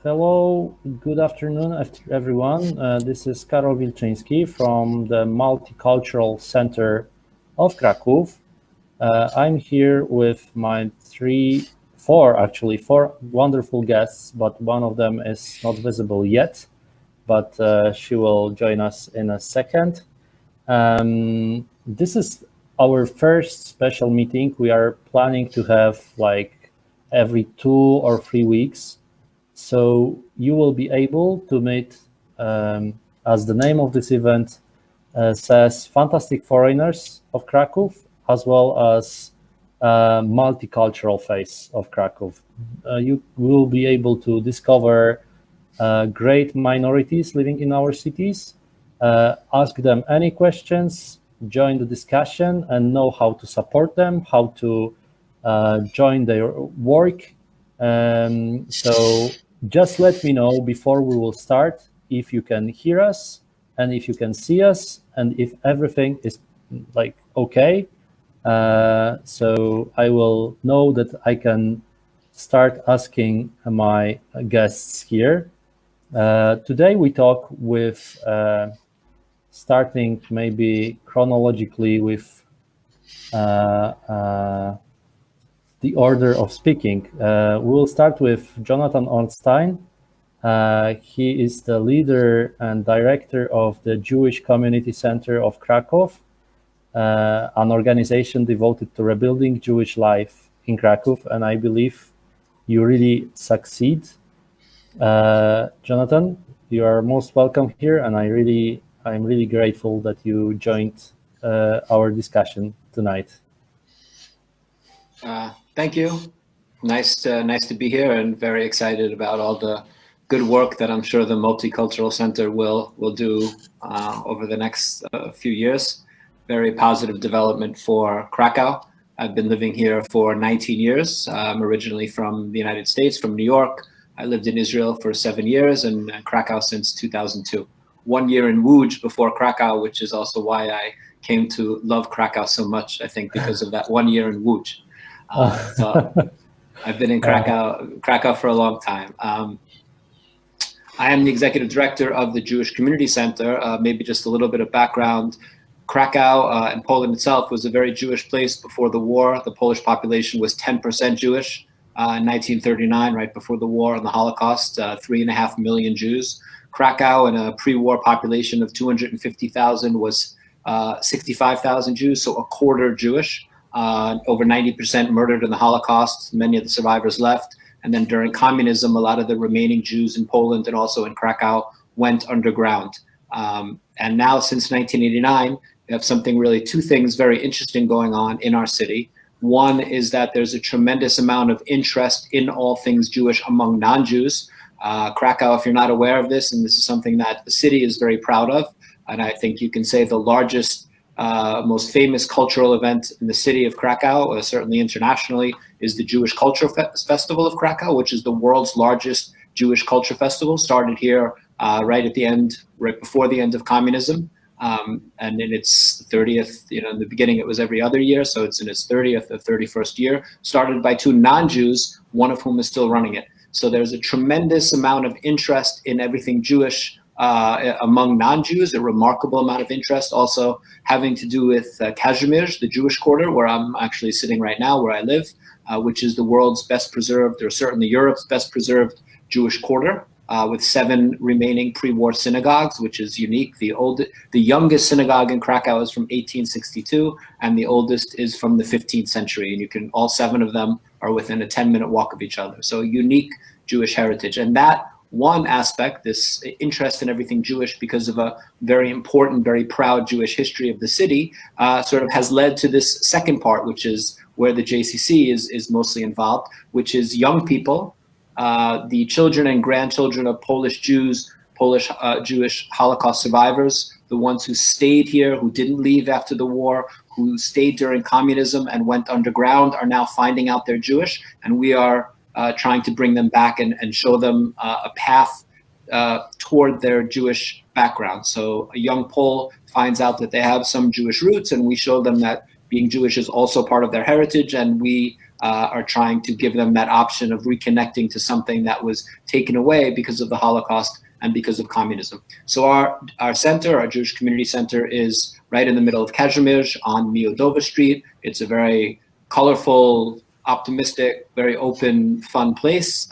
Hello, good afternoon, everyone. This is Karol Wiczyński from the Multicultural Center of Krakow. I'm here with my four wonderful guests, but one of them is not visible yet, but she will join us in a second. This is our first special meeting. We are planning to have like every 2 or 3 weeks. So you will be able to meet, as the name of this event says, fantastic foreigners of Krakow, as well as multicultural face of Krakow. You will be able to discover great minorities living in our cities, ask them any questions, join the discussion, and know how to support them, how to join their work. So just let me know before we will start if you can hear us and if you can see us and if everything is like okay. So I will know that I can start asking my guests here. Today we talk with starting maybe chronologically with the order of speaking. We will start with Jonathan Oldstein. He is the leader and director of the Jewish Community Center of Krakow, an organization devoted to rebuilding Jewish life in Krakow, and I believe you really succeed. Jonathan, you are most welcome here, and I'm really grateful that you joined our discussion tonight. Thank you. Nice to be here, and very excited about all the good work that I'm sure the Multicultural Center will do over the next few years. Very positive development for Krakow. I've been living here for 19 years. I'm originally from the United States, from New York. I lived in Israel for 7 years and Krakow since 2002. 1 year in Łódź before Krakow, which is also why I came to love Krakow so much, I think, because of that 1 year in Łódź. So I've been in Krakow for a long time. I am the executive director of the Jewish Community Center. Maybe just a little bit of background. Krakow and Poland itself was a very Jewish place before the war. The Polish population was 10% Jewish in 1939, right before the war and the Holocaust, 3.5 million Jews. Krakow, in a pre-war population of 250,000, was 65,000 Jews, so a quarter Jewish. Over 90% murdered in the Holocaust. Many of the survivors left. And then during communism, a lot of the remaining Jews in Poland and also in Krakow went underground. And now since 1989, we have two things very interesting going on in our city. One is that there's a tremendous amount of interest in all things Jewish among non-Jews. Krakow, if you're not aware of this, and this is something that the city is very proud of, and I think you can say the largest most famous cultural event in the city of Krakow, certainly internationally, is the Jewish Culture Festival of Krakow, which is the world's largest Jewish culture festival. Started here right before the end of communism, and in its 30th. In the beginning it was every other year, so it's in its 30th or 31st year. Started by 2 non-Jews, one of whom is still running it. So there's a tremendous amount of interest in everything Jewish among non-Jews, a remarkable amount of interest also having to do with Kazimierz, the Jewish quarter, where I'm actually sitting right now, where I live, which is the world's best preserved, or certainly Europe's best preserved Jewish quarter, with 7 remaining pre-war synagogues, which is unique. The youngest synagogue in Krakow is from 1862, and the oldest is from the 15th century. And all 7 of them are within a 10-minute walk of each other. So a unique Jewish heritage. And that one aspect, this interest in everything Jewish because of a very important, very proud Jewish history of the city, sort of has led to this second part, which is where the JCC is mostly involved, which is young people, the children and grandchildren of Polish Jews, Polish Jewish Holocaust survivors, the ones who stayed here, who didn't leave after the war, who stayed during communism and went underground, are now finding out they're Jewish, and we are trying to bring them back and show them a path toward their Jewish background. So a young Pole finds out that they have some Jewish roots, and we show them that being Jewish is also part of their heritage, and we are trying to give them that option of reconnecting to something that was taken away because of the Holocaust and because of communism. So our center, our Jewish Community Center, is right in the middle of Kazimierz on Miodowa Street. It's a very colorful, optimistic, very open, fun place.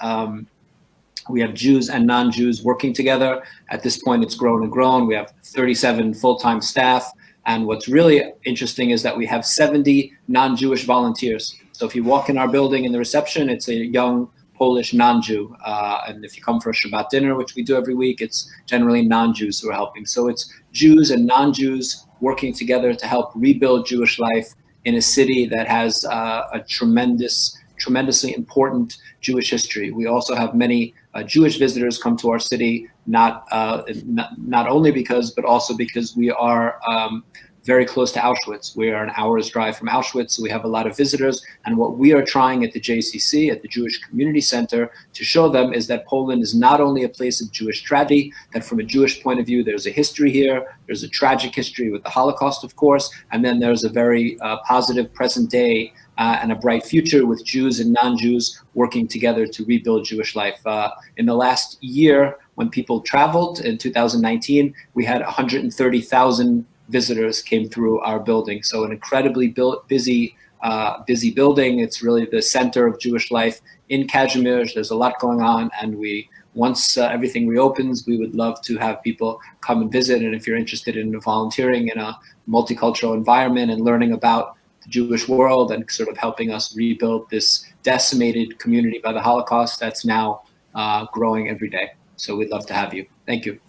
We have Jews and non-Jews working together. At this point, it's grown and grown. We have 37 full-time staff. And what's really interesting is that we have 70 non-Jewish volunteers. So if you walk in our building in the reception, it's a young Polish non-Jew. And if you come for a Shabbat dinner, which we do every week, it's generally non-Jews who are helping. So it's Jews and non-Jews working together to help rebuild Jewish life in a city that has a tremendously important Jewish history. We also have many Jewish visitors come to our city, not only because, but also because we are very close to Auschwitz. We are an hour's drive from Auschwitz, so we have a lot of visitors. And what we are trying at the JCC, at the Jewish Community Center, to show them is that Poland is not only a place of Jewish tragedy, that from a Jewish point of view, there's a history here, there's a tragic history with the Holocaust, of course, and then there's a very positive present day and a bright future with Jews and non-Jews working together to rebuild Jewish life. In the last year, when people traveled in 2019, we had 130,000 visitors came through our building. So an incredibly busy building. It's really the center of Jewish life in Kazimierz. There's a lot going on, and once everything reopens, we would love to have people come and visit. And if you're interested in volunteering in a multicultural environment and learning about the Jewish world and sort of helping us rebuild this decimated community by the Holocaust, that's now growing every day. So we'd love to have you. Thank you.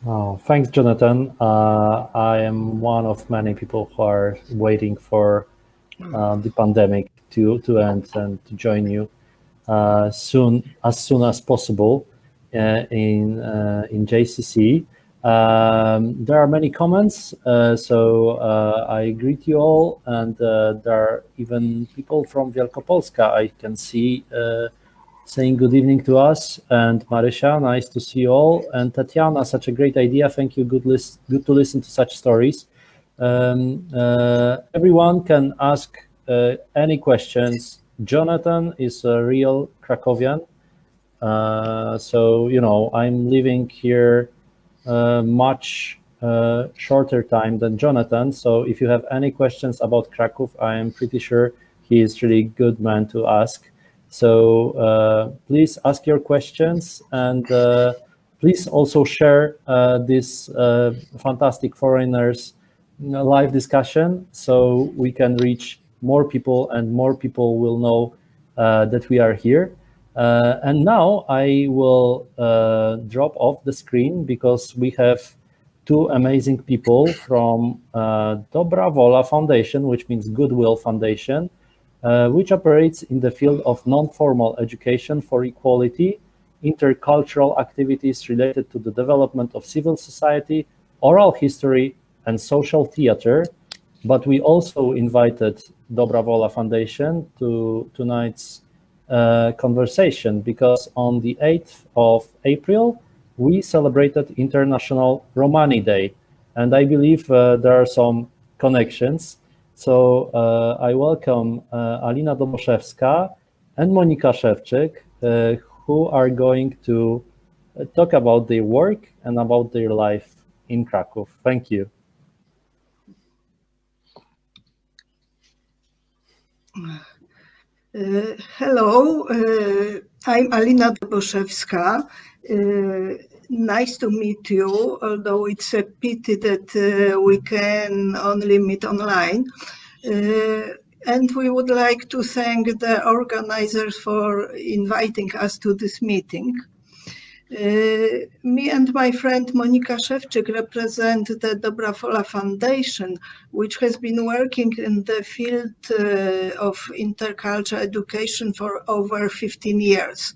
Oh, thanks, Jonathan. I am one of many people who are waiting for the pandemic to end and to join you as soon as possible in JCC. There are many comments, so I greet you all, and there are even people from Wielkopolska I can see saying good evening to us. And Marysia, nice to see you all. And Tatiana, such a great idea. Thank you. Good to listen to such stories. Everyone can ask any questions. Jonathan is a real Krakowian. So, I'm living here much shorter time than Jonathan. So if you have any questions about Krakow, I am pretty sure he is really good man to ask. So please ask your questions, and please also share this fantastic foreigners live discussion, so we can reach more people and more people will know that we are here. And now I will drop off the screen because we have two amazing people from Dobra Wola Foundation, which means Goodwill Foundation, which operates in the field of non-formal education for equality, intercultural activities related to the development of civil society, oral history, and social theater. But we also invited Dobra Wola Foundation to tonight's conversation because on the 8th of April, we celebrated International Romani Day. And I believe there are some connections. So I welcome Alina Doboszewska and Monika Szewczyk, who are going to talk about their work and about their life in Krakow. Thank you. Hello, I'm Alina Doboszewska. Nice to meet you, although it's a pity that we can only meet online. And we would like to thank the organizers for inviting us to this meeting. Me and my friend Monika Szewczyk represent the Dobra Wola Foundation, which has been working in the field of intercultural education for over 15 years.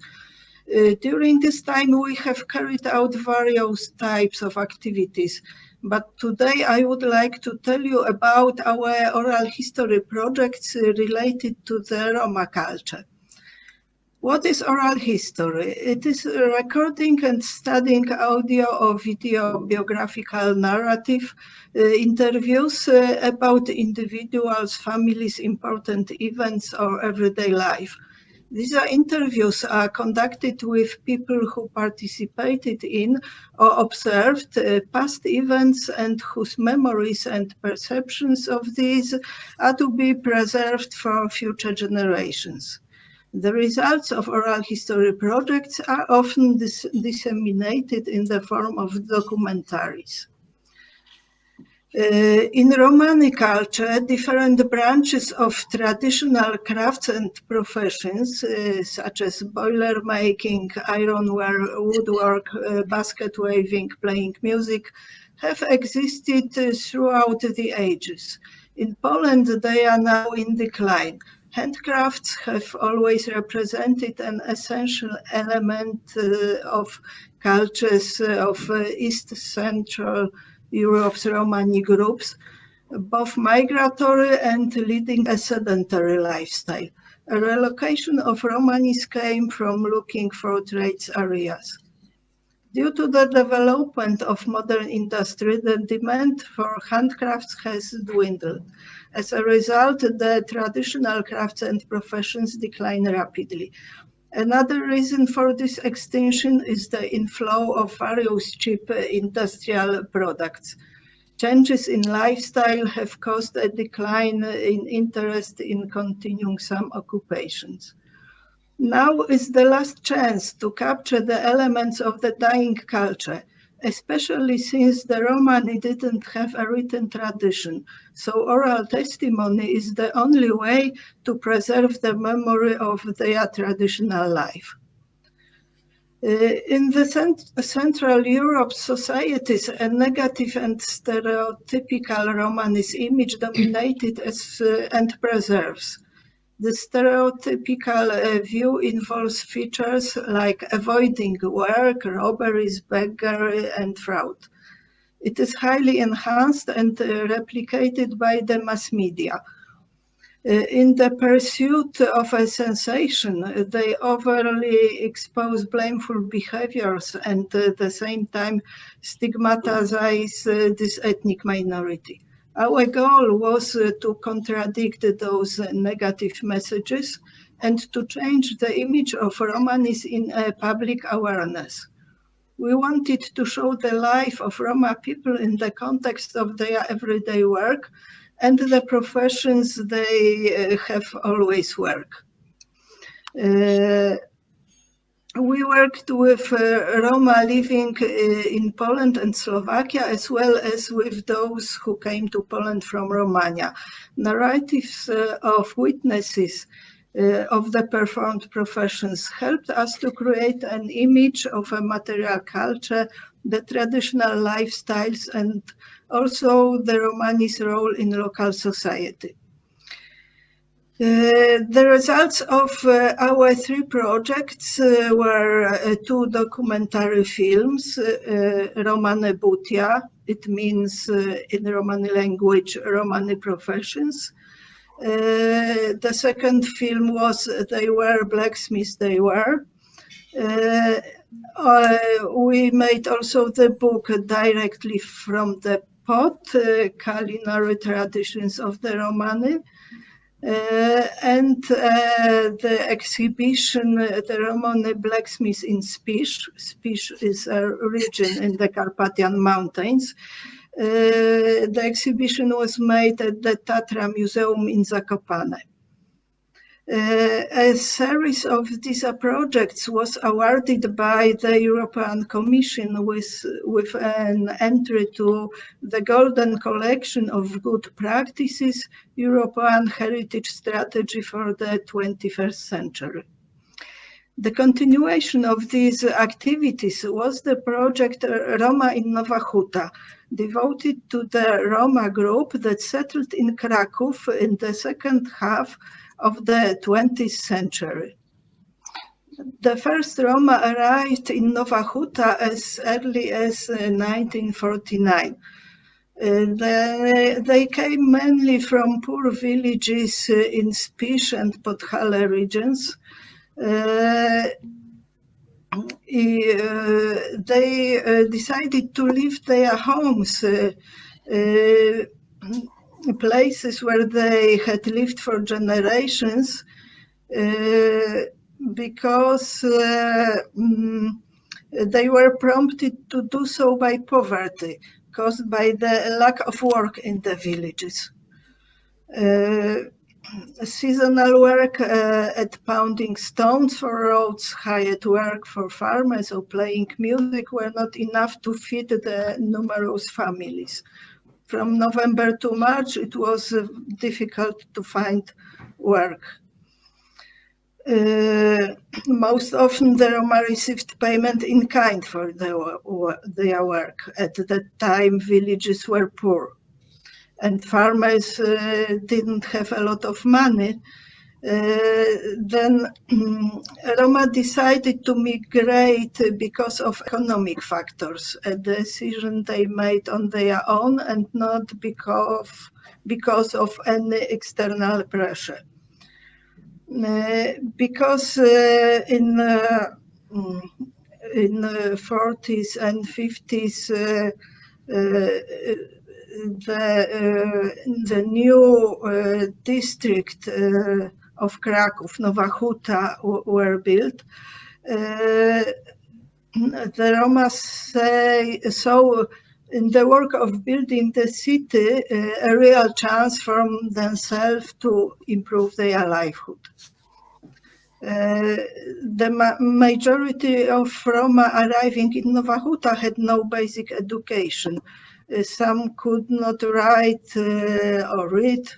During this time, we have carried out various types of activities, but today I would like to tell you about our oral history projects related to the Roma culture. What is oral history? It is recording and studying audio or video biographical narrative interviews about individuals, families, important events, or everyday life. These interviews are conducted with people who participated in or observed past events and whose memories and perceptions of these are to be preserved for future generations. The results of oral history projects are often disseminated in the form of documentaries. In Romani culture, different branches of traditional crafts and professions, such as boiler making, ironware, woodwork, basket weaving, playing music, have existed throughout the ages. In Poland, they are now in decline. Handcrafts have always represented an essential element of cultures of East Central Europe's Romani groups, both migratory and leading a sedentary lifestyle. A relocation of Romanis came from looking for trades areas. Due to the development of modern industry, the demand for handcrafts has dwindled. As a result, the traditional crafts and professions decline rapidly. Another reason for this extinction is the inflow of various cheap industrial products. Changes in lifestyle have caused a decline in interest in continuing some occupations. Now is the last chance to capture the elements of the dying culture, especially since the Romani didn't have a written tradition, so oral testimony is the only way to preserve the memory of their traditional life. In the Central Europe societies, a negative and stereotypical Romanist image dominated and preserves. The stereotypical view involves features like avoiding work, robberies, beggary, and fraud. It is highly enhanced and replicated by the mass media. In the pursuit of a sensation, they overly expose blameful behaviors and at the same time stigmatize this ethnic minority. Our goal was to contradict those negative messages and to change the image of Romanis in public awareness. We wanted to show the life of Roma people in the context of their everyday work and the professions they have always worked. We worked with Roma living in Poland and Slovakia, as well as with those who came to Poland from Romania. Narratives of witnesses of the performed professions helped us to create an image of a material culture, the traditional lifestyles, and also the Romani's role in local society. The results of our three projects were two documentary films, Romane Butia, it means in Romani language, Romani professions. The second film was They Were Blacksmiths, They Were. We made also the book Directly from the Pot, Culinary Traditions of the Romani. And the exhibition, the Romani Blacksmiths in Spisz. Spisz is a region in the Carpathian Mountains. The exhibition was made at the Tatra Museum in Zakopane. A series of these projects was awarded by the European Commission with an entry to the Golden Collection of Good Practices, European Heritage Strategy for the 21st Century. The continuation of these activities was the project Roma in Nowa Huta, devoted to the Roma group that settled in Krakow in the second half of the 20th century. The first Roma arrived in Nowa Huta as early as 1949. They came mainly from poor villages in Spisz and Podhale regions. They decided to leave their homes, places where they had lived for generations, because they were prompted to do so by poverty caused by the lack of work in the villages. Seasonal work at pounding stones for roads, hired work for farmers or playing music were not enough to feed the numerous families. From November to March, it was difficult to find work. Most often the Roma received payment in kind for their work. At that time, villages were poor and farmers didn't have a lot of money. Then Roma decided to migrate because of economic factors, a decision they made on their own and not because of any external pressure. Because in the 40s and 50s, the new district of Krakow, Nowa Huta, were built. The Roma saw in the work of building the city a real chance for themselves to improve their livelihood. The majority of Roma arriving in Nowa Huta had no basic education. Some could not write or read.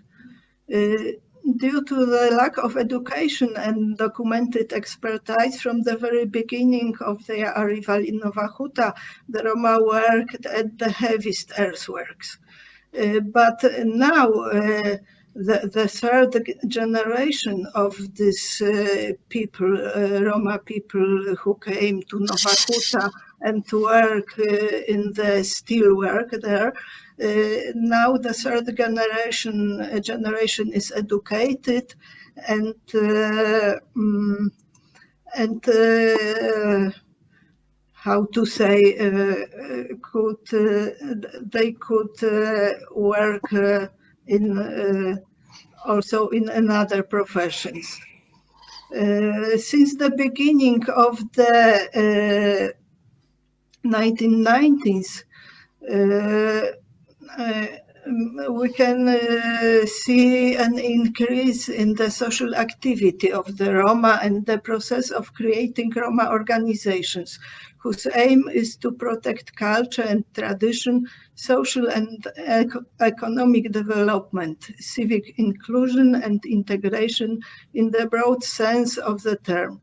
Due to the lack of education and documented expertise from the very beginning of their arrival in Nowa Huta, the Roma worked at the heaviest earthworks. But now the third generation of these people, Roma people who came to Nowa Huta and to work in the steel work there, now the third generation is educated and how to say, they could work in also in another professions. Since the beginning of the 1990s, we can see an increase in the social activity of the Roma and the process of creating Roma organizations, whose aim is to protect culture and tradition, social and economic development, civic inclusion and integration in the broad sense of the term.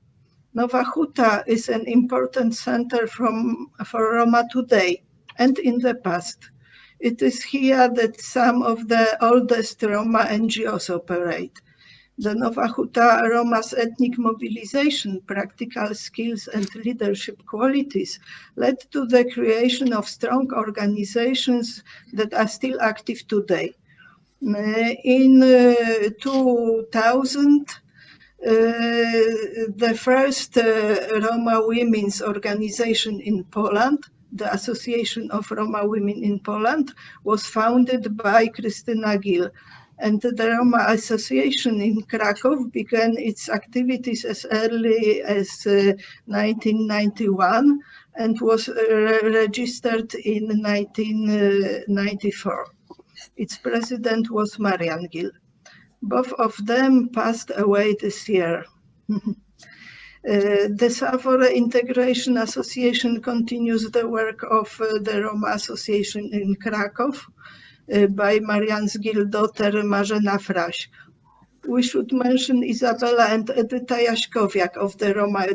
Nowa Huta is an important center for Roma today and in the past. It is here that some of the oldest Roma NGOs operate. The Nowa Huta Roma's ethnic mobilization, practical skills and leadership qualities led to the creation of strong organizations that are still active today. In 2000, the first Roma women's organization in Poland, the Association of Roma Women in Poland, was founded by Krystyna Gil, and the Roma Association in Krakow began its activities as early as 1991 and was registered in 1994. Its president was Marian Gil. Both of them passed away this year. The Savore Integration Association continues the work of the Roma Association in Krakow by Marian's daughter Marzena Fraś. We should mention Izabela and Edyta Jaśkowiak of the Roma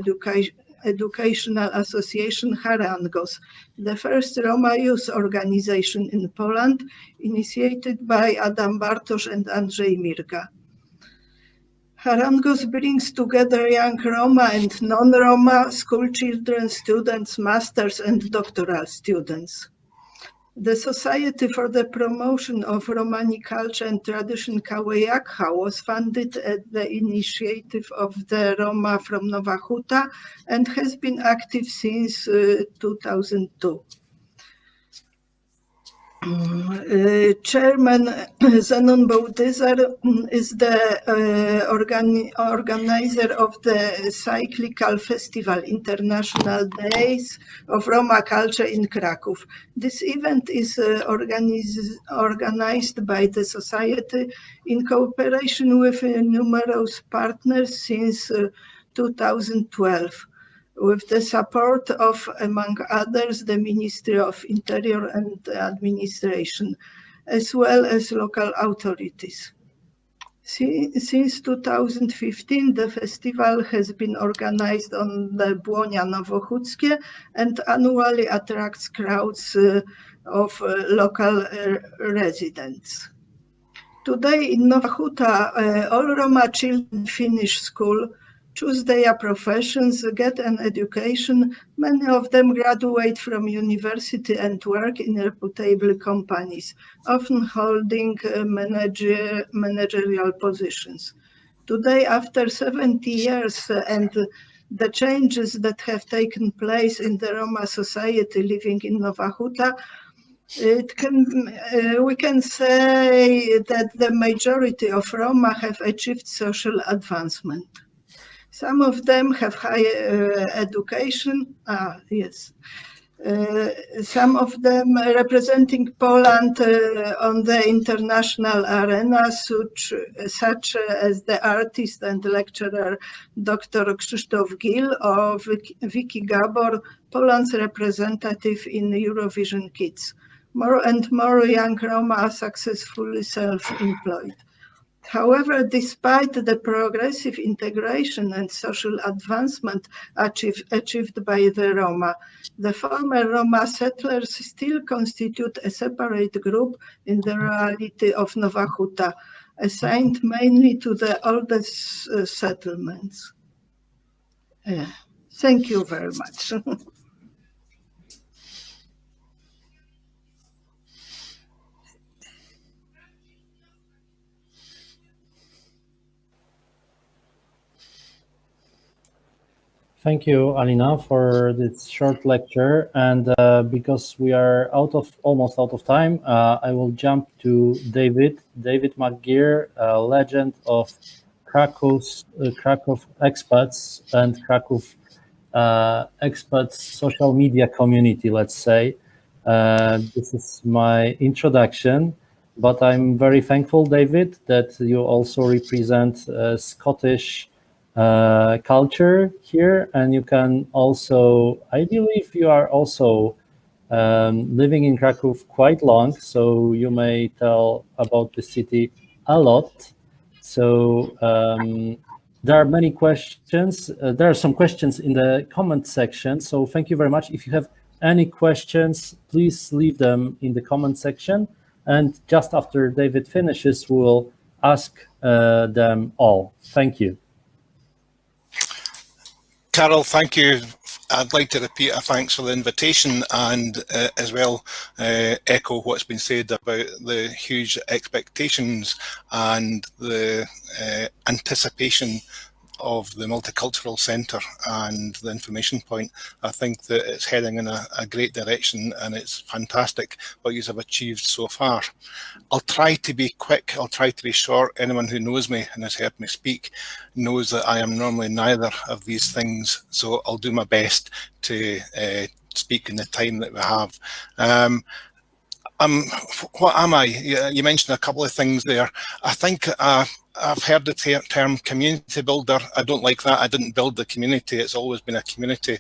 Educational Association Harangos, the first Roma youth organization in Poland, initiated by Adam Bartosz and Andrzej Mirga. Harangos brings together young Roma and non-Roma school children, students, masters and doctoral students. The Society for the Promotion of Romani Culture and Tradition Kawejakha was founded at the initiative of the Roma from Nowa Huta and has been active since 2002. Chairman Zenon Bołtyzar is the organizer of the Cyclical Festival International Days of Roma Culture in Krakow. This event is organized by the Society in cooperation with numerous partners since 2012. With the support of, among others, the Ministry of Interior and Administration, as well as local authorities. Since 2015, the festival has been organized on the Błonia Nowochódzkie and annually attracts crowds of local residents. Today in Nowa Huta, all Roma children finish school, choose their professions, get an education. Many of them graduate from university and work in reputable companies, often holding managerial positions. Today, after 70 years and the changes that have taken place in the Roma society living in Nowa Huta, we can say that the majority of Roma have achieved social advancement. Some of them have higher education, some of them representing Poland on the international arena, such as the artist and lecturer Dr. Krzysztof Gil or Vicky Gabor, Poland's representative in Eurovision Kids. More and more young Roma are successfully self-employed. However, despite the progressive integration and social advancement achieved by the Roma, the former Roma settlers still constitute a separate group in the reality of Nowa Huta, assigned mainly to the oldest settlements. Thank you very much. Thank you, Alina, for this short lecture. And because we are almost out of time, I will jump to David McGeer, a legend of Krakow expats and Krakow expats social media community, let's say. This is my introduction, but I'm very thankful, David, that you also represent Scottish culture here, and you can also, I believe you are also living in Krakow quite long, so you may tell about the city a lot. So there are many questions. There are some questions in the comment section, so thank you very much. If you have any questions, please leave them in the comment section, and just after David finishes, we will ask them all. Thank you. Karol, thank you. I'd like to repeat a thanks for the invitation and as well echo what's been said about the huge expectations and the anticipation of the Multicultural Centre and the information point. I think that it's heading in a great direction and it's fantastic what you have achieved so far. I'll try to be quick, I'll try to be short. Anyone who knows me and has heard me speak knows that I am normally neither of these things, so I'll do my best to speak in the time that we have. What am I? You mentioned a couple of things there. I think I've heard the term community builder. I don't like that. I didn't build the community. It's always been a community.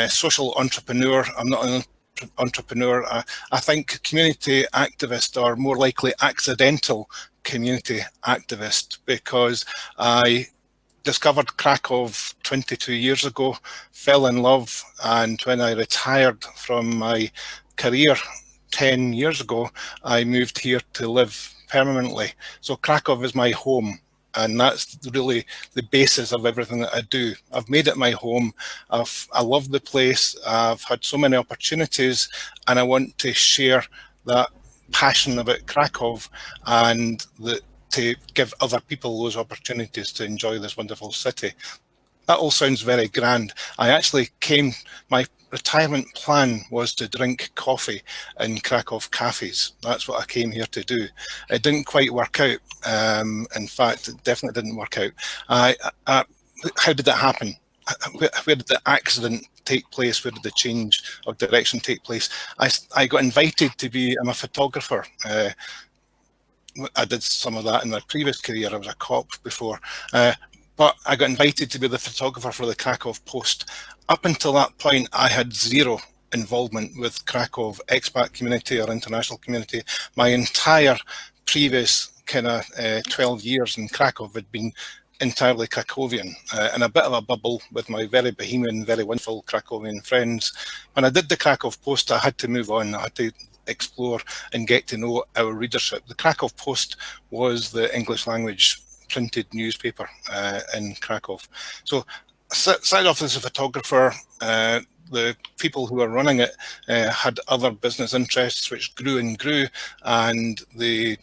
Social entrepreneur. I'm not an entrepreneur. I think community activist are more likely accidental community activist, because I discovered Krakow 22 years ago, fell in love, and when I retired from my career 10 years ago, I moved here to live permanently. So Krakow is my home. And that's really the basis of everything that I do. I've made it my home. I love the place. I've had so many opportunities, and I want to share that passion about Krakow and to give other people those opportunities to enjoy this wonderful city. That all sounds very grand. My retirement plan was to drink coffee in Krakow cafes. That's what I came here to do. It didn't quite work out. In fact, it definitely didn't work out. How did that happen? Where did the accident take place? Where did the change of direction take place? I got invited I'm a photographer. I did some of that in my previous career. I was a cop before. But I got invited to be the photographer for the Krakow Post. Up until that point, I had zero involvement with Krakow expat community or international community. My entire previous 12 years in Krakow had been entirely Krakowian, in a bit of a bubble with my very bohemian, very wonderful Krakowian friends. When I did the Krakow Post, I had to move on. I had to explore and get to know our readership. The Krakow Post was the English language printed newspaper in Krakow. So I started off as a photographer. The people who were running it had other business interests which grew and grew, and they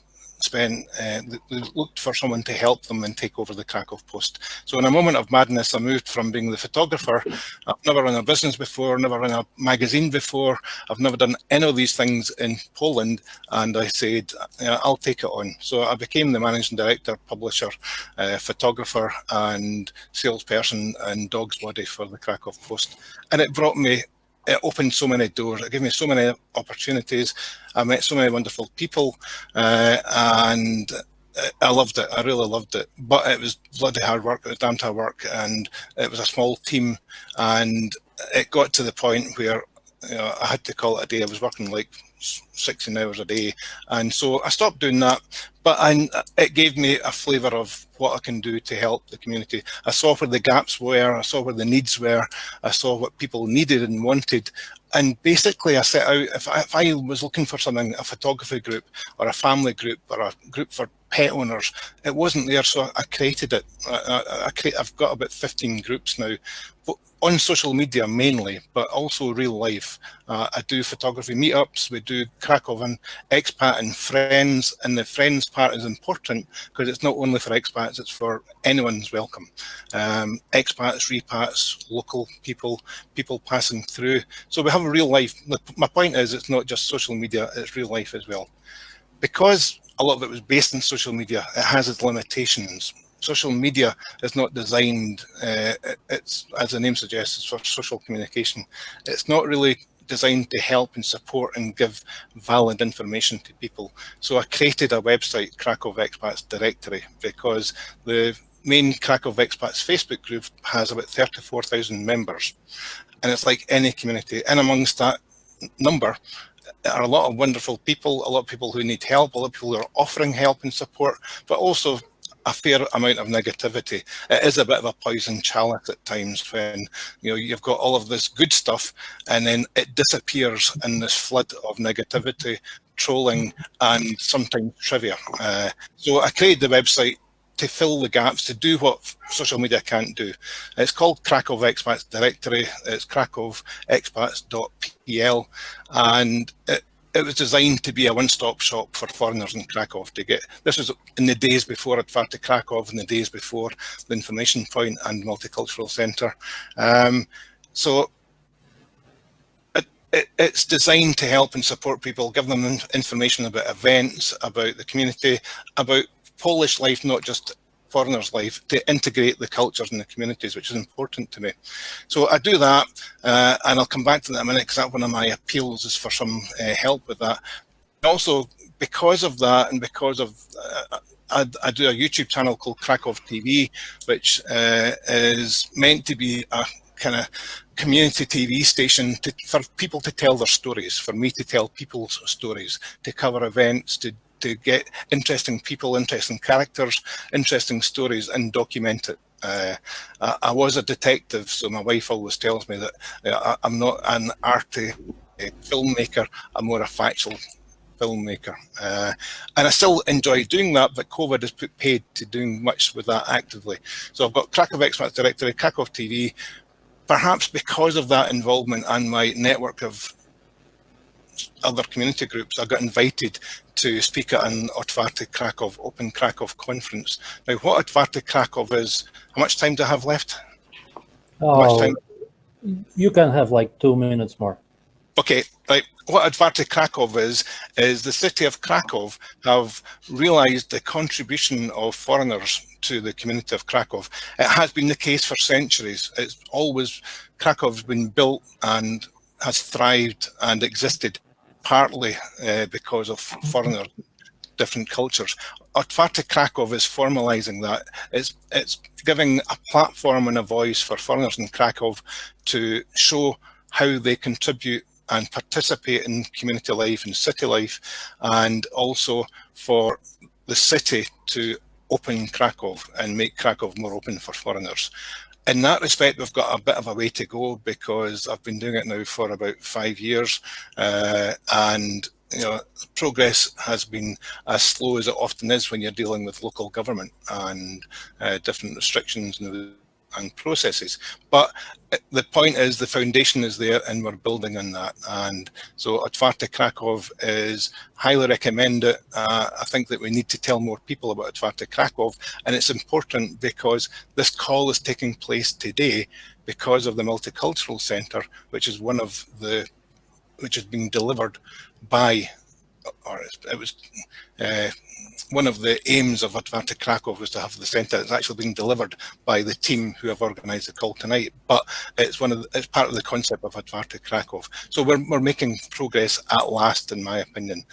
looked for someone to help them and take over the Krakow Post. So in a moment of madness, I moved from being the photographer. I've never run a business before, never run a magazine before. I've never done any of these things in Poland. And I said, I'll take it on. So I became the managing director, publisher, photographer and salesperson and dog's body for the Krakow Post. And it opened so many doors. It gave me so many opportunities. I met so many wonderful people, and I loved it. I really loved it. But it was bloody hard work. It was damned hard work, and it was a small team. And it got to the point where I had to call it a day. I was working like 16 hours a day, and so I stopped doing that. But it gave me a flavour of what I can do to help the community. I saw where the gaps were, I saw where the needs were, I saw what people needed and wanted. And basically I set out, if I was looking for something, a photography group or a family group or a group for pet owners, it wasn't there, so I created it. I've got about 15 groups now, on social media mainly, but also real life. I do photography meetups, we do Krakowian expat and friends, and the friends part is important because it's not only for expats, it's for anyone's welcome. Expats, repats, local people passing through. So we have a real life. My point is, it's not just social media, it's real life as well. Because a lot of it was based in social media, it has its limitations. Social media is not designed, it's, as the name suggests, it's for social communication. It's not really designed to help and support and give valid information to people. So I created a website, Krakow Expats Directory, because the main Krakow Expats Facebook group has about 34,000 members. And it's like any community. And amongst that number are a lot of wonderful people, a lot of people who need help, a lot of people who are offering help and support, but also a fair amount of negativity. It is a bit of a poison chalice at times when you've got all of this good stuff and then it disappears in this flood of negativity, trolling, and sometimes trivia. So I created the website to fill the gaps, to do what social media can't do. It's called Krakow Expats Directory. It's krakowexpats.pl, and it was designed to be a one-stop shop for foreigners in Krakow to get. This was in the days before I'd far to Krakow, in the days before the Information Point and Multicultural Centre. So it's designed to help and support people, give them information about events, about the community, about Polish life, not just foreigners' life, to integrate the cultures and the communities, which is important to me. So I do that, and I'll come back to that in a minute, because that's one of my appeals, is for some help with that. Also, because of that, and because of I do a YouTube channel called Krakow TV, which is meant to be a kind of community TV station for people to tell their stories, for me to tell people's stories, to cover events, to get interesting people, interesting characters, interesting stories, and document it. I was a detective, so my wife always tells me that I'm not an arty filmmaker, I'm more a factual filmmaker. And I still enjoy doing that, but COVID has put paid to doing much with that actively. So I've got Krakow Expats Directory, Krakow TV. Perhaps because of that involvement and my network of other community groups, I got invited to speak at an Otwarty Krakow, Open Krakow conference. Now, what Otwarty Krakow is, how much time do I have left? How much time? You can have like 2 minutes more. Okay, right. What Otwarty Krakow is the city of Krakow have realised the contribution of foreigners to the community of Krakow. It has been the case for centuries. It's always, Krakow's been built and has thrived and existed partly because of foreigners, different cultures. Otwarty Krakow is formalising that. It's giving a platform and a voice for foreigners in Krakow to show how they contribute and participate in community life and city life, and also for the city to open Krakow and make Krakow more open for foreigners. In that respect, we've got a bit of a way to go, because I've been doing it now for about 5 years, and progress has been as slow as it often is when you're dealing with local government and different restrictions and processes. But the point is, the foundation is there and we're building on that. And so Otwarty Krakow is highly recommended. I think that we need to tell more people about Otwarty Krakow, and it's important because this call is taking place today because of the Multicultural Centre, which is which is being delivered by, or it was one of the aims of Otwarty Krakow was to have the centre. It's actually being delivered by the team who have organised the call tonight, but it's part of the concept of Otwarty Krakow. So we're making progress at last, in my opinion.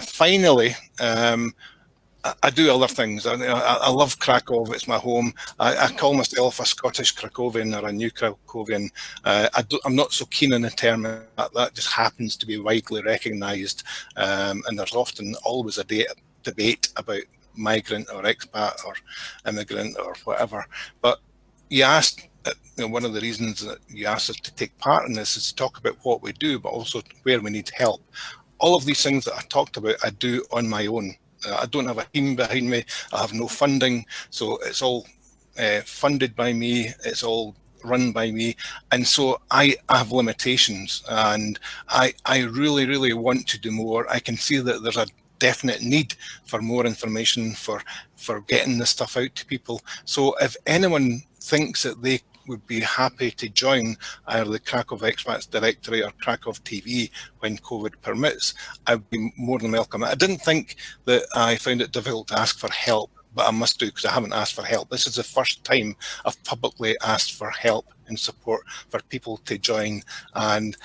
Finally, I do other things. I love Krakow. It's my home. I call myself a Scottish Krakowian or a new Krakowian. I'm not so keen on the term. That just happens to be widely recognised, and there's often always a debate about migrant or expat or immigrant or whatever. But you asked, one of the reasons that you asked us to take part in this is to talk about what we do, but also where we need help. All of these things that I talked about, I do on my own. I don't have a team behind me. I have no funding. So it's all funded by me. It's all run by me. And so I have limitations, and I really, really want to do more. I can see that there's a definite need for more information, for getting this stuff out to people. So if anyone thinks that they would be happy to join either the Krakow Expats Directory or Krakow TV when COVID permits, I'd be more than welcome. I didn't think that I found it difficult to ask for help, but I must do, because I haven't asked for help. This is the first time I've publicly asked for help and support for people to join. And,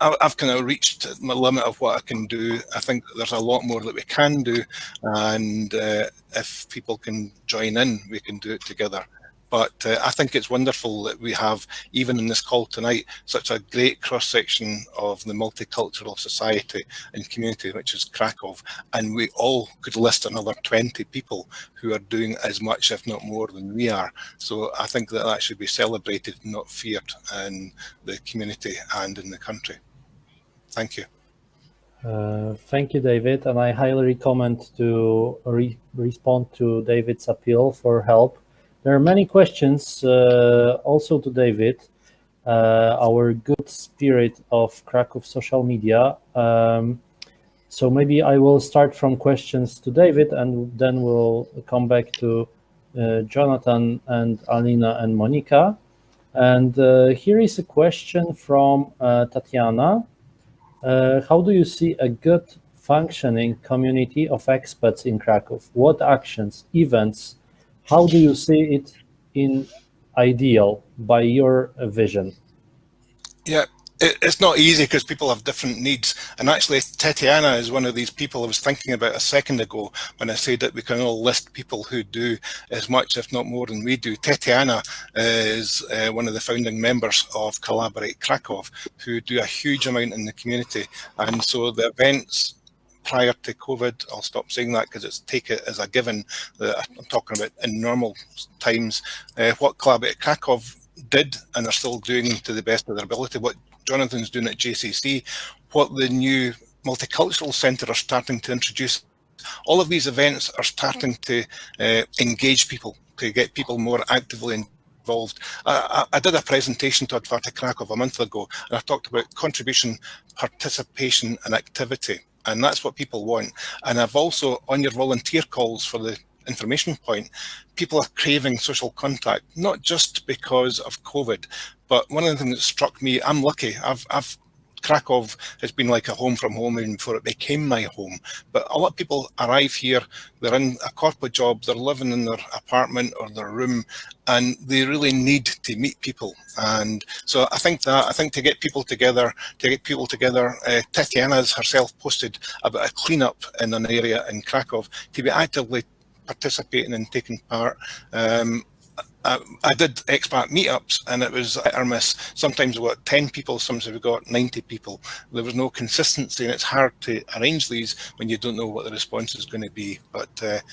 I've kind of reached my limit of what I can do. I think there's a lot more that we can do. And if people can join in, we can do it together. But I think it's wonderful that we have, even in this call tonight, such a great cross-section of the multicultural society and community, which is Krakow. And we all could list another 20 people who are doing as much, if not more, than we are. So I think that should be celebrated, not feared, in the community and in the country. Thank you. Thank you, David. And I highly recommend to respond to David's appeal for help. There are many questions also to David, our good spirit of Krakow social media. So maybe I will start from questions to David, and then we'll come back to Jonathan and Alina and Monica. And here is a question from Tatiana. How do you see a good functioning community of expats in Krakow? What actions, events, how do you see it in ideal by your vision? Yeah, it's not easy because people have different needs. And actually, Tatiana is one of these people I was thinking about a second ago when I said that we can all list people who do as much, if not more, than we do. Tatiana is one of the founding members of Collaborate Krakow, who do a huge amount in the community. And so the events prior to COVID, I'll stop saying that because take it as a given that I'm talking about in normal times. What Collaborate Krakow did and are still doing to the best of their ability, what Jonathan's doing at JCC, what the new Multicultural Centre are starting to introduce. All of these events are starting to engage people, to get people more actively involved. I did a presentation to Otwarty Krakow a month ago, and I talked about contribution, participation and activity, and that's what people want. And I've also, on your volunteer calls for the information point, people are craving social contact, not just because of COVID, but one of the things that struck me, I'm lucky, Krakow has been like a home from home even before it became my home. But a lot of people arrive here, they're in a corporate job, they're living in their apartment or their room, and they really need to meet people. And so I think to get people together, Tatiana's herself posted about a cleanup in an area in Krakow, to be actively participating and taking part. I did expat meetups, and it was hit or miss. Sometimes we got 10 people, sometimes we got 90 people. There was no consistency, and it's hard to arrange these when you don't know what the response is going to be. But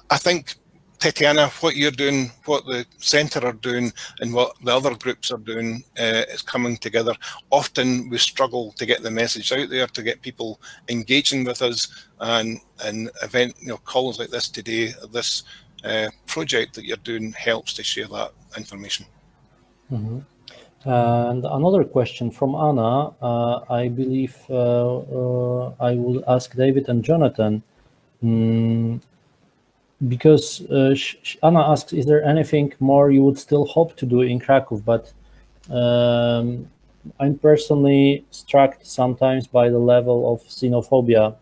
I think, Tatiana, what you're doing, what the centre are doing, and what the other groups are doing is coming together. Often we struggle to get the message out there, to get people engaging with us, and event, calls like this today, this project that you're doing helps to share that information. Mm-hmm. And another question from Anna. I believe I will ask David and Jonathan, because Anna asks, is there anything more you would still hope to do in Krakow? But I'm personally struck sometimes by the level of xenophobia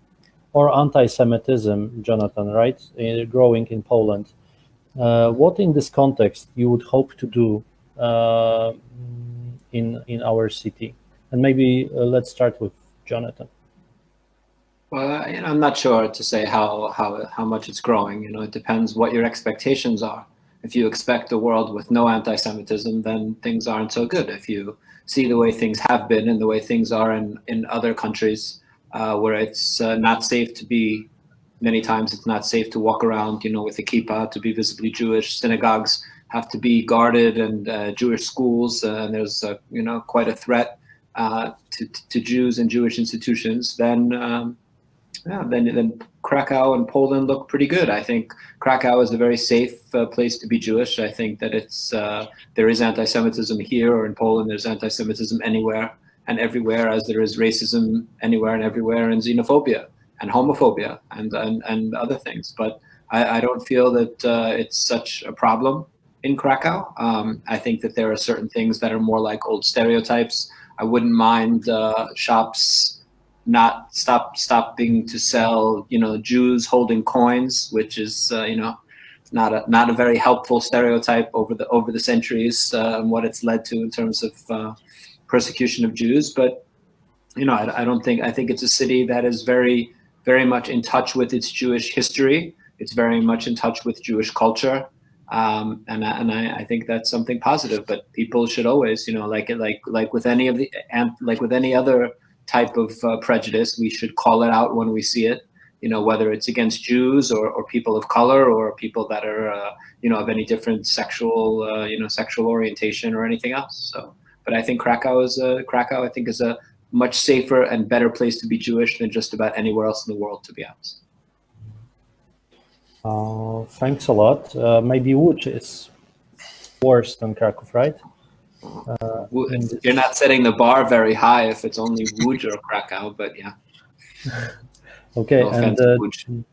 or anti-Semitism, Jonathan, right, growing in Poland. What in this context you would hope to do in our city? And maybe let's start with Jonathan. Well, I'm not sure to say how much it's growing. It depends what your expectations are. If you expect a world with no anti-Semitism, then things aren't so good. If you see the way things have been and the way things are in other countries, where it's not safe to be, many times it's not safe to walk around, with a kippah, to be visibly Jewish. Synagogues have to be guarded, and Jewish schools, and there's quite a threat to Jews and Jewish institutions. Then Krakow and Poland look pretty good. I think Krakow is a very safe place to be Jewish. I think that there is anti-Semitism here, or in Poland there's anti-Semitism anywhere and everywhere, as there is racism anywhere and everywhere, and xenophobia and homophobia and other things. But I don't feel that it's such a problem in Krakow. I think that there are certain things that are more like old stereotypes. I wouldn't mind shops not stopping to sell, Jews holding coins, which is, not a very helpful stereotype over the centuries, and what it's led to in terms of persecution of Jews. But, I think it's a city that is very, very much in touch with its Jewish history. It's very much in touch with Jewish culture. And I think that's something positive, but people should always, like with any other type of prejudice, we should call it out when we see it, whether it's against Jews or people of color or people that are, of any different sexual orientation or anything else. So, but I think Krakow is a much safer and better place to be Jewish than just about anywhere else in the world, to be honest. Thanks a lot. Maybe Łódź is worse than Krakow, right? You're not setting the bar very high if it's only Łódź or Krakow, but yeah. Okay, no and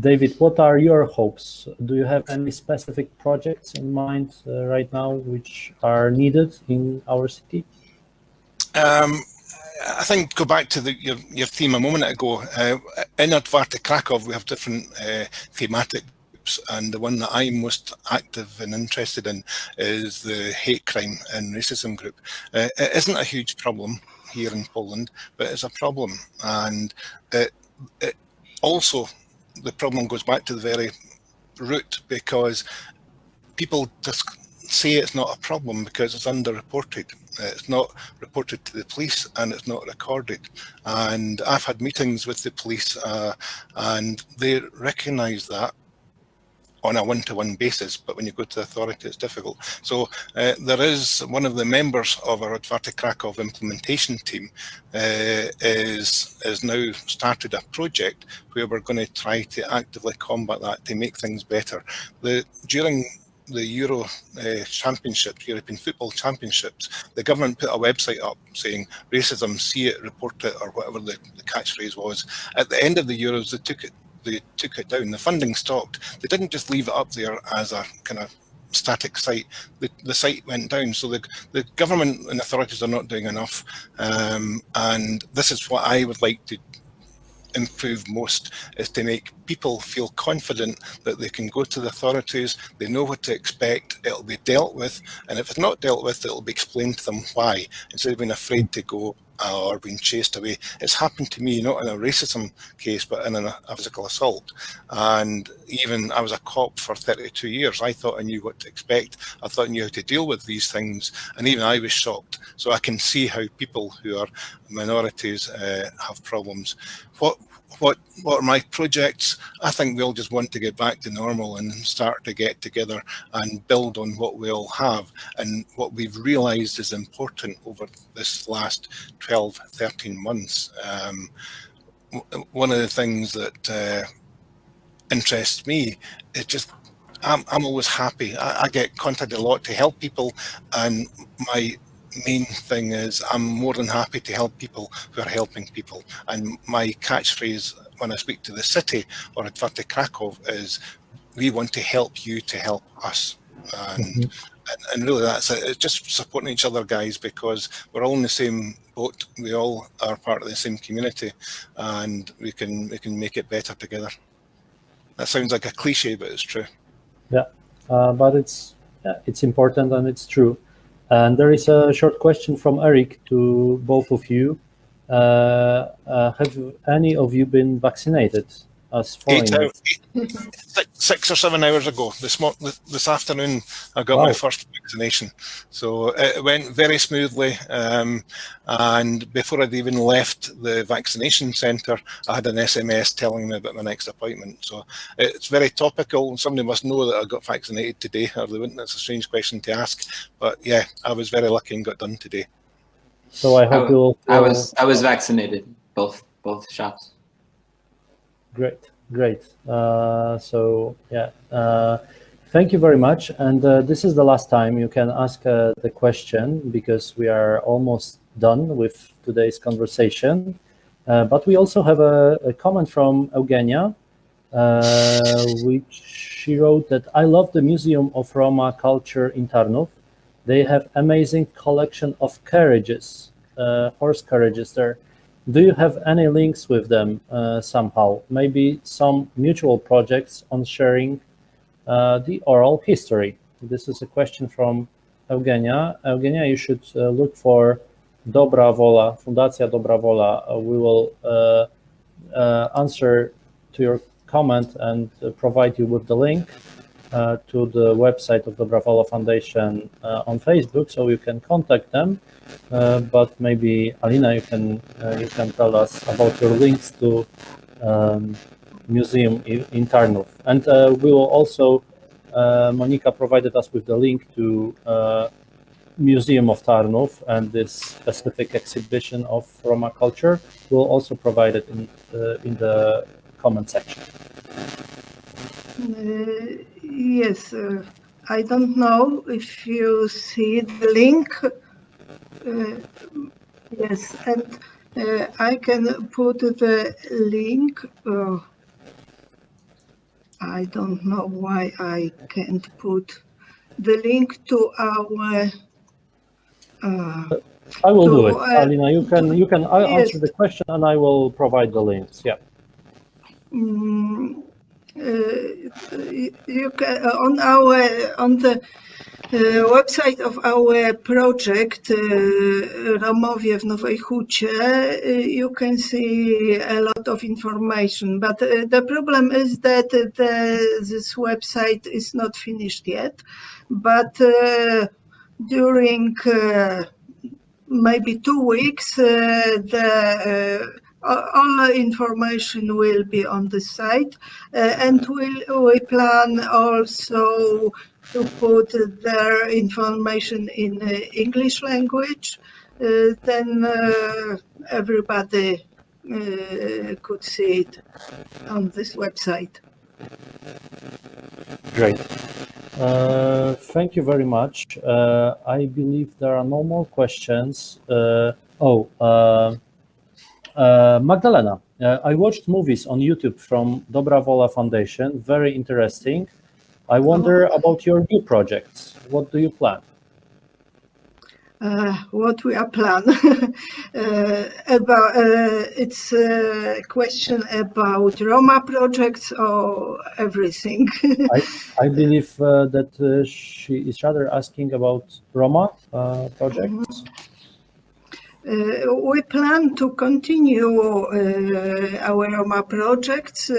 David, what are your hopes? Do you have any specific projects in mind right now which are needed in our city? I think go back to your theme a moment ago. In Otwarty Krakow, we have different thematic groups, and the one that I'm most active and interested in is the hate crime and racism group. It isn't a huge problem here in Poland, but it's a problem, and it also, the problem goes back to the very root, because people just say it's not a problem because it's underreported. It's not reported to the police and it's not recorded. And I've had meetings with the police and they recognise that. on a one-to-one basis, but when you go to the authority, it's difficult. So there is one of the members of our Otwarty Krakow implementation team is now started a project where we're going to try to actively combat that to make things better. During the Euro Championships, European Football Championships, the government put a website up saying racism, see it, report it, or whatever the catchphrase was. At the end of the Euros, they took it down. The funding stopped. They didn't just leave it up there as a kind of static site. The site went down. So the government and authorities are not doing enough. And this is what I would like to improve most, is to make people feel confident that they can go to the authorities, they know what to expect, it'll be dealt with, and if it's not dealt with, it'll be explained to them why, instead of being afraid to go or being chased away. It's happened to me, not in a racism case, but in a physical assault. And even I was a cop for 32 years. I thought I knew what to expect. I thought I knew how to deal with these things. And even I was shocked. So I can see how people who are minorities have problems. What are my projects? I think we all just want to get back to normal and start to get together and build on what we all have. And what we've realized is important over this last 12, 13 months. One of the things that interests me is just, I'm always happy. I get contacted a lot to help people, and my main thing is I'm more than happy to help people who are helping people. And my catchphrase when I speak to the city or Otwarty Krakow is, we want to help you to help us. And really that's it. It's just supporting each other, guys, because we're all in the same boat. We all are part of the same community, and we can make it better together. That sounds like a cliche, but it's true. Yeah, but it's important and it's true. And there is a short question from Eric to both of you. Have any of you been vaccinated as foreigners? 6 or 7 hours ago. This afternoon, I got my first vaccination. So it went very smoothly. And before I'd even left the vaccination centre, I had an SMS telling me about my next appointment. So it's very topical. Somebody must know that I got vaccinated today, or they wouldn't. That's a strange question to ask. But yeah, I was very lucky and got done today. So I hope you'll. I was vaccinated, both shots. Great. So yeah, thank you very much. And this is the last time you can ask the question, because we are almost done with today's conversation. But we also have a comment from Eugenia, which she wrote that I love the Museum of Roma Culture in Tarnów. They have amazing collection of carriages, horse carriages there. Do you have any links with them somehow? Maybe some mutual projects on sharing the oral history? This is a question from Eugenia. Eugenia, you should look for Dobra Wola, Fundacja Dobra Wola. We will answer to your comment and provide you with the link to the website of Dobrevola Foundation on Facebook, so you can contact them. But maybe Alina, you can tell us about your links to museum in Tarnów, and we will also. Monica provided us with the link to Museum of Tarnów and this specific exhibition of Roma culture. We'll also provide it in the comment section. Yes, I don't know if you see the link. Yes, and I can put the link. I don't know why I can't put the link to our. I will do it, Alina. You can answer the question, and I will provide the links. Yeah. You can on the website of our project Romowie w Nowej Hucie, you can see a lot of information, but the problem is that this website is not finished yet, but during maybe 2 weeks all information will be on the site, and we plan also to put their information in English language. Then everybody could see it on this website. Great. Thank you very much. I believe there are no more questions. Magdalena, I watched movies on YouTube from Dobra Wola Foundation. Very interesting. I wonder about your new projects. What do you plan? What we are planning about it's a question about Roma projects or everything. I believe that she is rather asking about Roma projects. We plan to continue our Roma projects.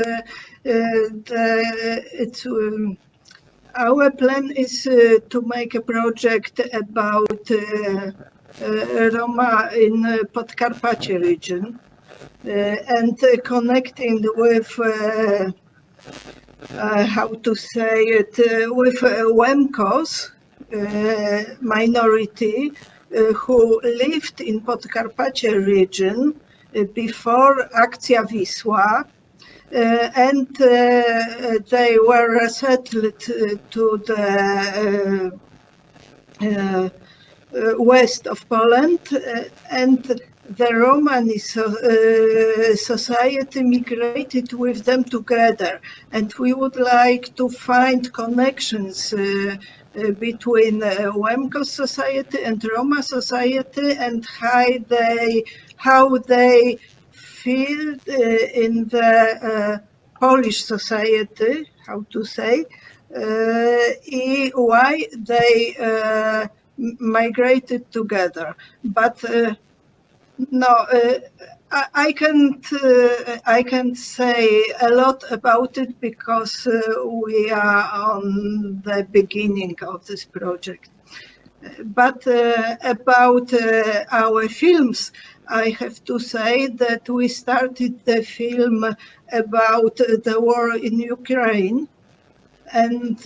Our plan is to make a project about Roma in Podkarpacie region and connecting with, how to say it, with Łemkos minority who lived in Podkarpacie region before Akcja Wisła. And they were resettled to the west of Poland, and the Romani society migrated with them together. And we would like to find connections between Łemkos society and Roma society, and how they feel in the Polish society, how to say, why they migrated together. But no, I can't say a lot about it because we are on the beginning of this project. But about our films, I have to say that we started the film about the war in Ukraine. And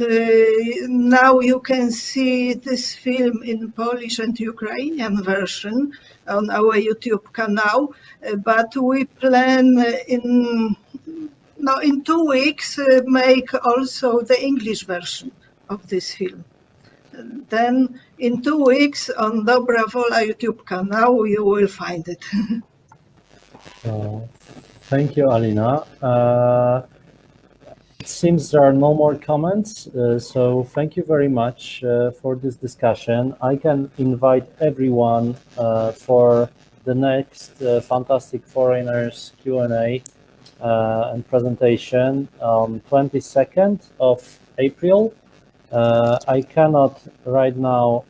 now you can see this film in Polish and Ukrainian version on our YouTube channel. But we plan in 2 weeks make also the English version of this film. Then in 2 weeks on Dobra Wola YouTube channel you will find it. Thank you, Alina. It seems there are no more comments, so thank you very much for this discussion. I can invite everyone for the next Fantastic Foreigners Q&A and presentation on 22nd of April. I cannot right now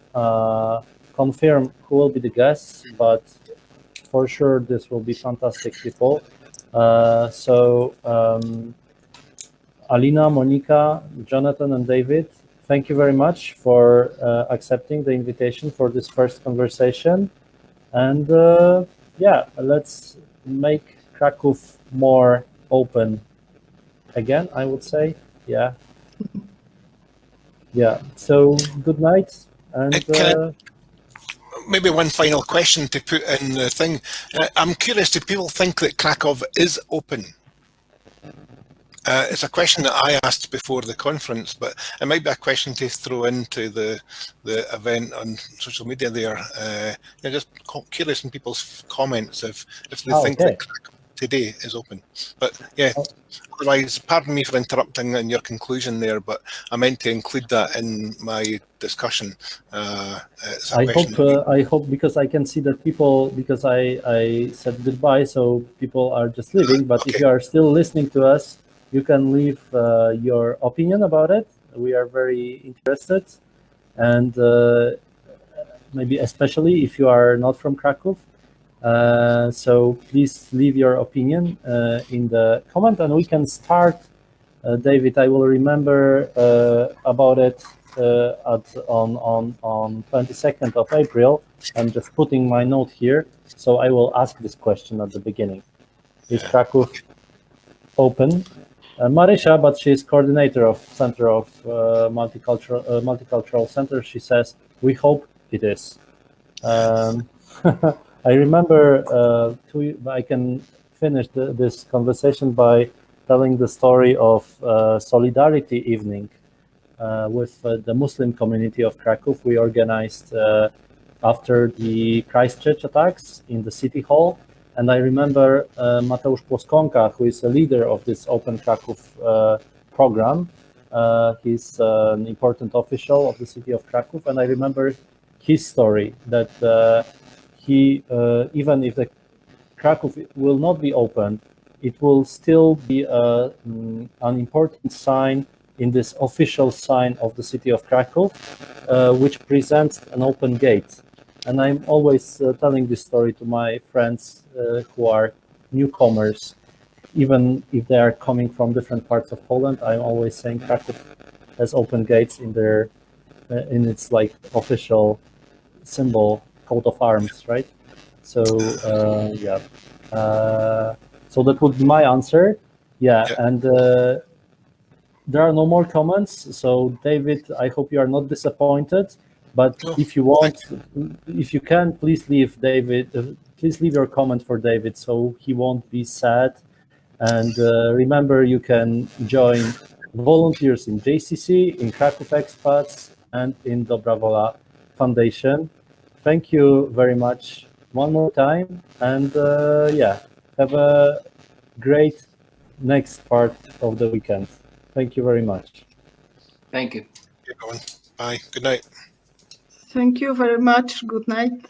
confirm who will be the guests, but for sure this will be fantastic people. Alina, Monica, Jonathan, and David, thank you very much for accepting the invitation for this first conversation. And yeah, let's make Krakow more open again, I would say. Yeah. Yeah, so good night. And maybe one final question to put in the thing. I'm curious, do people think that Krakow is open? It's a question that I asked before the conference, but it might be a question to throw into the event on social media there. Just curious in people's comments if they think that Krakow today is open. But yeah, otherwise, pardon me for interrupting in your conclusion there, but I meant to include that in my discussion. I hope, because I can see that people, because I said goodbye, so people are just leaving, but if you are still listening to us, you can leave your opinion about it. We are very interested, and maybe especially if you are not from Krakow. So please leave your opinion in the comment, and we can start. David, I will remember about it on 22nd of April. I'm just putting my note here, so I will ask this question at the beginning. is Krakow open? Marysia, but she's coordinator of Center of Multicultural Center. She says, we hope it is. I remember, I can finish this conversation by telling the story of Solidarity Evening with the Muslim community of Krakow. We organized after the Christchurch attacks in the city hall. And I remember Mateusz Płoskonka, who is a leader of this Open Krakow program. He's an important official of the city of Krakow. And I remember his story that he, even if the Krakow will not be open, it will still be an important sign in this official sign of the city of Krakow, which presents an open gate. And I'm always telling this story to my friends who are newcomers, even if they are coming from different parts of Poland. I'm always saying Krakow has open gates in their, in its like official symbol, coat of arms, right? So yeah. So that would be my answer. Yeah, and there are no more comments. So David, I hope you are not disappointed. But if you want, if you can, please leave David. Please leave your comment for David, so he won't be sad. And remember, you can join volunteers in JCC, in Krakow Expats, and in Dobrevola Foundation. Thank you very much one more time, and yeah, have a great next part of the weekend. Thank you very much. Thank you. Get going. Bye. Good night. Thank you very much. Good night.